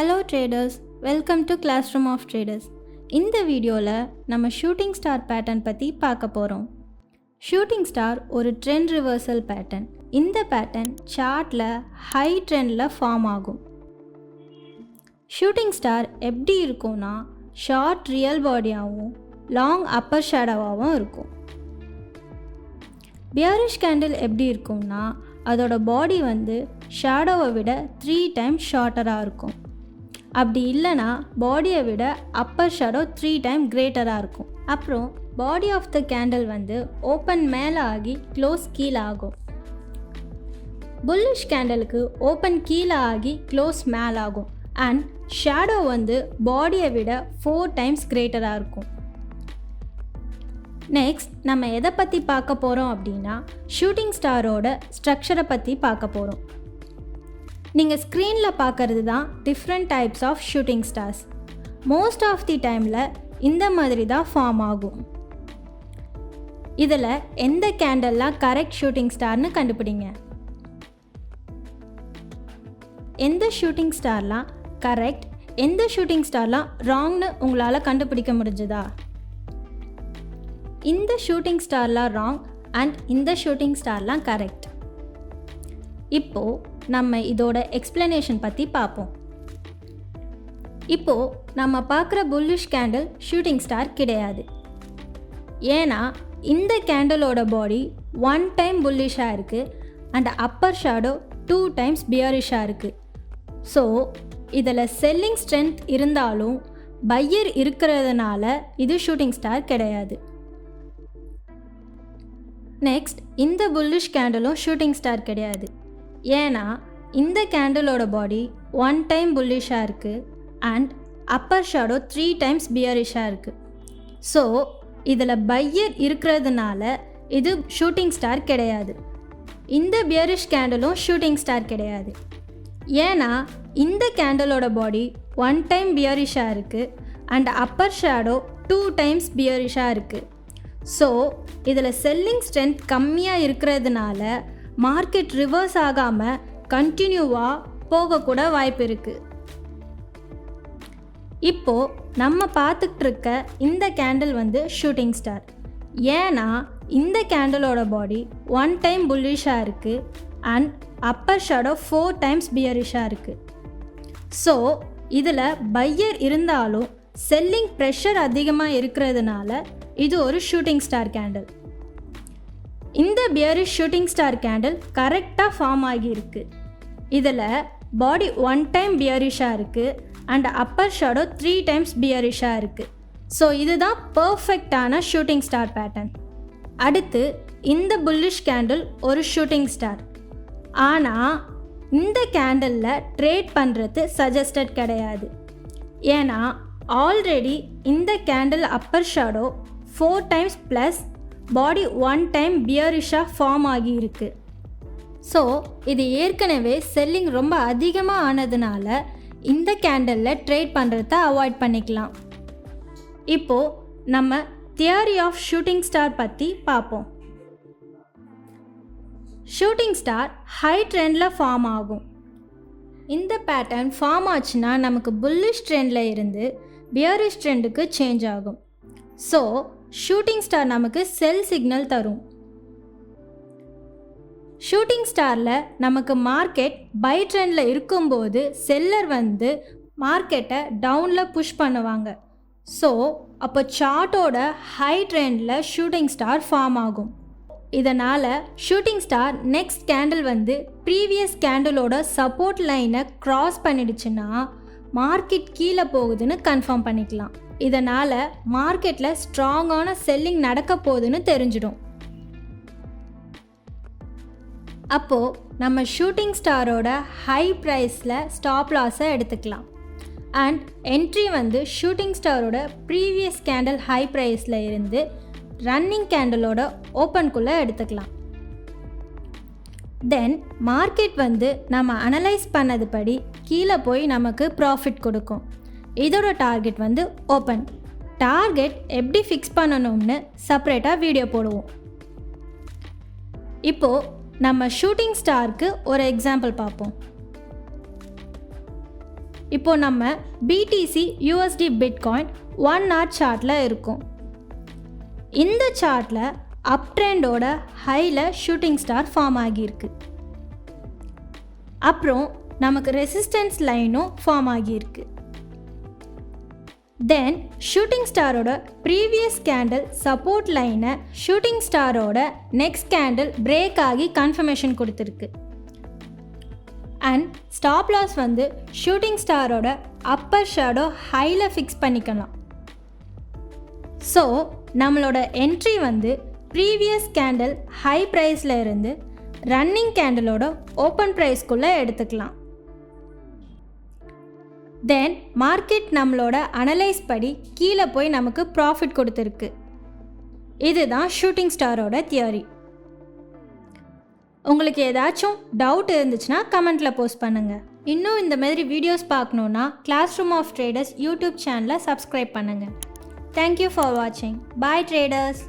Hello traders, welcome to classroom of traders. இந்த வீடியோவில் நம்ம ஷூட்டிங் ஸ்டார் பேட்டர்ன் பற்றி பார்க்க போகிறோம். ஷூட்டிங் ஸ்டார் ஒரு ட்ரெண்ட் ரிவர்சல் பேட்டர்ன். இந்த பேட்டர்ன் சார்ட்டில் ஹை ட்ரெண்டில் ஃபார்ம் ஆகும். ஷூட்டிங் ஸ்டார் எப்படி இருக்கும்னா ஷார்ட் ரியல் பாடியாகவும் லாங் அப்பர் ஷேடோவாகவும் இருக்கும். பியரிஷ் கேண்டில் எப்படி இருக்கும்னா அதோட பாடி ஷேடோவை விட 3 times ஷார்ட்டராக இருக்கும். அப்படி இல்லைனா பாடியை விட அப்பர் ஷேடோ 3 times கிரேட்டராக இருக்கும். அப்புறம் body of the candle open மேலே ஆகி க்ளோஸ் கீழே ஆகும். புல்லிஷ் கேண்டலுக்கு ஓப்பன் கீழே ஆகி க்ளோஸ் மேலே ஆகும். அண்ட் ஷேடோ பாடியை விட 4 times கிரேட்டராக இருக்கும். நெக்ஸ்ட் நம்ம எதை பற்றி பார்க்க போகிறோம் அப்படின்னா ஷூட்டிங் ஸ்டாரோட ஸ்ட்ரக்சரை பற்றி பார்க்க போகிறோம். நீங்கள் ஸ்க்ரீனில் பார்க்குறது தான் different types of shooting stars. Most of the டைமில் இந்த மாதிரி தான் ஃபார்ம் ஆகும். இதில் எந்த கேண்டல்லாம் கரெக்ட் ஷூட்டிங் ஸ்டார்னு கண்டுபிடிங்க. எந்த ஷூட்டிங் ஸ்டார்லாம் கரெக்ட், எந்த ஷூட்டிங் ஸ்டார்லாம் ராங்னு உங்களால் கண்டுபிடிக்க முடிஞ்சுதா? இந்த ஷூட்டிங் ஸ்டார்லாம் ராங் அண்ட் இந்த ஷூட்டிங் ஸ்டார்லாம் கரெக்ட். இப்போது நம்ம இதோட எக்ஸ்பிளனேஷன் பற்றி பார்ப்போம். இப்போது நம்ம பார்க்குற புல்லிஷ் கேண்டில் ஷூட்டிங் ஸ்டார் கிடையாது. ஏன்னா இந்த கேண்டிலோட பாடி 1 time புல்லிஷாக இருக்குது அண்ட் அப்பர் ஷேடோ 2 times பியரிஷாக இருக்குது. ஸோ இதில் செல்லிங் ஸ்ட்ரென்த் இருந்தாலும் பையர் இருக்கிறதுனால இது ஷூட்டிங் ஸ்டார் கிடையாது. நெக்ஸ்ட் இந்த புல்லிஷ் கேண்டிலும் ஷூட்டிங் ஸ்டார் கிடையாது. ஏன்னா இந்த கேண்டிலோட பாடி 1 time புல்லிஷாக இருக்குது அண்ட் அப்பர் ஷேடோ 3 times பியரிஷாக இருக்குது. ஸோ இதில் பையர் இருக்கிறதுனால இது ஷூட்டிங் ஸ்டார் கிடையாது. இந்த பியரிஷ் கேண்டிலும் ஷூட்டிங் ஸ்டார் கிடையாது. ஏன்னா இந்த கேண்டிலோட பாடி 1 time பியரிஷாக இருக்குது அண்ட் அப்பர் ஷேடோ 2 times பியரிஷாக இருக்குது. ஸோ இதில் செல்லிங் ஸ்ட்ரென்த் கம்மியாக இருக்கிறதுனால மார்க்கெட் ரிவர்ஸ் ஆகாமல் கண்டினியூவாக போகக்கூட வாய்ப்பு இருக்குது. இப்போது நம்ம பார்த்துக்கிட்டு இருக்க இந்த கேண்டில் ஷூட்டிங் ஸ்டார். ஏன்னா இந்த கேண்டிலோட பாடி 1 time புல்லிஷாக இருக்குது அண்ட் அப்பர் ஷேடோ 4 times பியரிஷாக இருக்குது. ஸோ இதில் பையர் இருந்தாலும் செல்லிங் ப்ரெஷர் அதிகமாக இருக்கிறதுனால இது ஒரு ஷூட்டிங் ஸ்டார் கேண்டில். இந்த பியரிஷ் ஷூட்டிங் ஸ்டார் கேண்டில் கரெக்டாக ஃபார்ம் ஆகியிருக்கு. இதில் பாடி 1 time பியரிஷாக இருக்குது அண்ட் அப்பர் ஷேடோ 3 times பியரிஷாக இருக்குது. ஸோ இதுதான் பர்ஃபெக்டான ஷூட்டிங் ஸ்டார் பேட்டர்ன். அடுத்து இந்த புல்லிஷ் கேண்டில் ஒரு ஷூட்டிங் ஸ்டார். ஆனால் இந்த கேண்டிலில் ட்ரேட் பண்ணுறது சஜஸ்டட் கிடையாது. ஏன்னா ஆல்ரெடி இந்த candle upper shadow 4 times plus body 1 time பியரிஷாக ஃபார்ம் ஆகியிருக்கு. ஸோ இது ஏற்கனவே செல்லிங் ரொம்ப அதிகமாக ஆனதுனால இந்த கேண்டலில் ட்ரேட் பண்ணுறத அவாய்ட் பண்ணிக்கலாம். இப்போது நம்ம தியரி ஆஃப் ஷூட்டிங் ஸ்டார் பற்றி பார்ப்போம். ஷூட்டிங் ஸ்டார் ஹை ட்ரெண்டில் ஃபார்ம் ஆகும். இந்த பேட்டர்ன் ஃபார்ம் ஆச்சுன்னா நமக்கு புல்லிஷ் ட்ரெண்டில் இருந்து பியரிஷ் ட்ரெண்டுக்கு சேஞ்ச் ஆகும். ஸோ ஷூட்டிங் ஸ்டார் நமக்கு செல் சிக்னல் தரும். ஷூட்டிங் ஸ்டாரில் நமக்கு மார்க்கெட் பை ட்ரெண்டில் இருக்கும்போது செல்லர் மார்க்கெட்டை டவுனில் புஷ் பண்ணுவாங்க. ஸோ அப்போ சார்ட்டோட ஹை ட்ரெண்டில் ஷூட்டிங் ஸ்டார் ஃபார்ம் ஆகும். இதனால் shooting star next candle previous கேண்டிலோட சப்போர்ட் லைனை க்ராஸ் பண்ணிடுச்சுன்னா மார்க்கெட் கீழே போகுதுன்னு கன்ஃபார்ம் பண்ணிக்கலாம். இதனால் மார்க்கெட்டில் ஸ்ட்ராங்கான செல்லிங் நடக்க போகுதுன்னு தெரிஞ்சிடும். அப்போது நம்ம ஷூட்டிங் ஸ்டாரோட ஹை ப்ரைஸில் ஸ்டாப் லாஸை எடுத்துக்கலாம். அண்ட் என்ட்ரி ஷூட்டிங் ஸ்டாரோட ப்ரீவியஸ் கேண்டில் ஹை ப்ரைஸில் இருந்து ரன்னிங் கேண்டிலோட ஓப்பனுக்குள்ளே எடுத்துக்கலாம். தென் மார்க்கெட் நம்ம அனலைஸ் பண்ணது படி கீழே போய் நமக்கு ப்ராஃபிட் கொடுக்கும். இதோட டார்கெட் ஓப்பன். டார்கெட் எப்படி ஃபிக்ஸ் பண்ணணும்னு செப்பரேட்டாக வீடியோ போடுவோம். இப்போது நம்ம ஷூட்டிங் ஸ்டாருக்கு ஒரு எக்ஸாம்பிள் பார்ப்போம். இப்போது நம்ம BTC USD பிட்காயின் 1 hour சார்ட்டில் இருக்கும். இந்த சார்ட்டில் அப் ட்ரெண்டோட ஹையில் ஷூட்டிங் ஸ்டார் ஃபார்ம் ஆகியிருக்கு. அப்புறம் நமக்கு ரெசிஸ்டன்ஸ் லைனும் ஃபார்ம் ஆகியிருக்கு. தென் ஷூட்டிங் ஸ்டாரோட ப்ரீவியஸ் கேண்டில் சப்போர்ட் லைனை ஷூட்டிங் ஸ்டாரோட நெக்ஸ்ட் கேண்டில் பிரேக் ஆகி கன்ஃபர்மேஷன் கொடுத்துருக்கு. அண்ட் ஸ்டாப் லாஸ் வந்து ஷூட்டிங் ஸ்டாரோட அப்பர் ஷேடோ ஹையில் ஃபிக்ஸ் பண்ணிக்கலாம். ஸோ நம்மளோட என்ட்ரி வந்து ப்ரீவியஸ் கேண்டில் ஹை ப்ரைஸில் இருந்து ரன்னிங் கேண்டிலோட ஓப்பன் ப்ரைஸ்க்குள்ளே எடுத்துக்கலாம். தென் மார்க்கெட் நம்மளோட அனலைஸ் படி கீழே போய் நமக்கு ப்ராஃபிட் கொடுத்துருக்கு. இதுதான் ஷூட்டிங் ஸ்டாரோட தியரி. உங்களுக்கு ஏதாச்சும் டவுட் இருந்துச்சுன்னா கமெண்ட்டில் போஸ்ட் பண்ணுங்கள். இன்னும் இந்த மாதிரி வீடியோஸ் பார்க்கணுன்னா class room of traders YouTube சேனலை சப்ஸ்கிரைப் பண்ணுங்கள். தேங்க்யூ ஃபார் வாட்சிங். Bye traders.